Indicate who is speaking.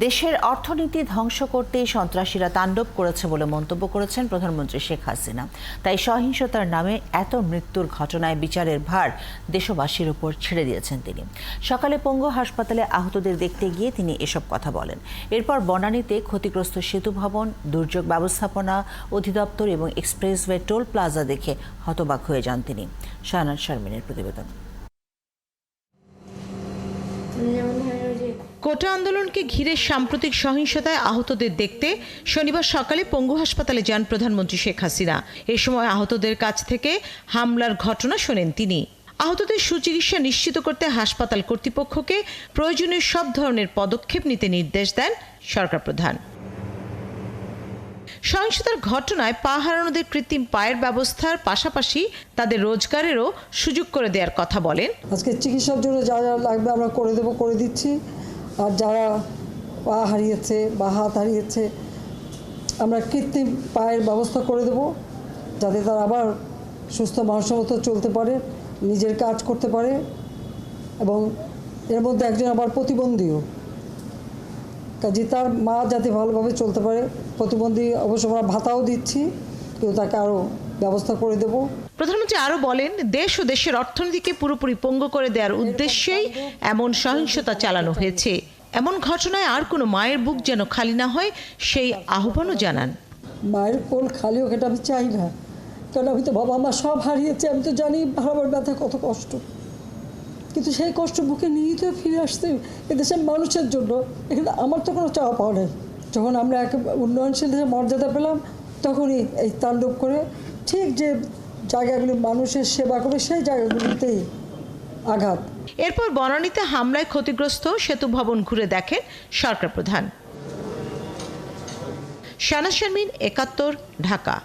Speaker 1: দেশের অর্থনীতি ধ্বংস করতেই সন্ত্রাসীরা তাণ্ডব করেছে বলে মন্তব্য করেছেন প্রধানমন্ত্রী শেখ হাসিনা। তাই সহিংসতার নামে এত মৃত্যুর ঘটনায় বিচারের ভার দেশবাসীর উপর ছেড়ে দিয়েছেন তিনি। সকালে পঙ্গু হাসপাতালে আহতদের দেখতে গিয়ে তিনি এসব কথা বলেন। এরপর বনানীতে ক্ষতিগ্রস্ত সেতু ভবন, দুর্যোগ ব্যবস্থাপনা অধিদপ্তর এবং এক্সপ্রেসওয়ে টোল প্লাজা দেখে হতবাক হয়ে যান তিনি। শাহনাজ শারমিনের প্রতিবেদন।
Speaker 2: কোটা আন্দোলনকে ঘিরে সাম্প্রতিক সহিংসতায় আহতদের দেখতে শনিবার সকালে পঙ্গু হাসপাতালে যান প্রধানমন্ত্রী শেখ হাসিনা। এ সময় আহতদের কাছ থেকে হামলার ঘটনা শোনেন তিনি। আহতদের সুচিকিৎসা নিশ্চিত করতে হাসপাতাল কর্তৃপক্ষকে প্রয়োজনীয় সব ধরনের পদক্ষেপ নিতে নির্দেশ দেন সরকার প্রধান। সহিংসতার ঘটনায় পা হারানোদের কৃত্রিম পায়ের ব্যবস্থার পাশাপাশি তাদের রোজগারেরও সুযোগ করে দেওয়ার কথা বলেন।
Speaker 3: আজকে চিকিৎসার জন্য যা যা লাগবে আমরা করে দিচ্ছি। আর যারা পা হারিয়েছে বা হাত হারিয়েছে আমরা কৃত্রিম পায়ের ব্যবস্থা করে দেব, যাতে তারা আবার সুস্থ মানুষের মতো চলতে পারে, নিজের কাজ করতে পারে। এবং এর মধ্যে একজন আবার প্রতিবন্ধীও, কাজে তার মা যাতে ভালোভাবে চলতে পারে। প্রতিবন্ধী অবশ্য আমরা ভাতাও দিচ্ছি, কিন্তু তাকে আরও ব্যবস্থা করে দেব।
Speaker 2: প্রধানমন্ত্রী আরও বলেন, দেশ ও দেশের অর্থনীতিকে পুরোপুরি পঙ্গু করে দেওয়ার উদ্দেশ্যেই এমন সহিংসতা চালানো হয়েছে। এমন ঘটনায় আর কোনো মায়ের বুক যেন খালি না হয় সেই আহ্বানও জানান।
Speaker 3: মায়ের কোল খালি হোক এটা আমি চাই না, কারণ আমি তো বাবা মা সব হারিয়েছি। আমি তো জানি হারাবার ব্যথা কত কষ্ট, কিন্তু সেই কষ্ট বুকে নিয়েই তো ফিরে আসতে এদেশের মানুষের জন্য। এখানে আমার তো কোনো চাওয়া পাওয়া নেই। যখন আমরা এক উন্নয়নশীল দেশের মর্যাদা পেলাম, তখনই এই তাণ্ডব করে ঠিক যে জায়গাগুলি মানুষের সেবা করে সেই জায়গাগুলিতেই আঘাত।
Speaker 2: এরপর বনানীতে হামলায় ক্ষতিগ্রস্ত সেতু ভবন ঘুরে দেখেন সরকার প্রধান। শাহনাজ শারমিন, ৭১, ঢাকা।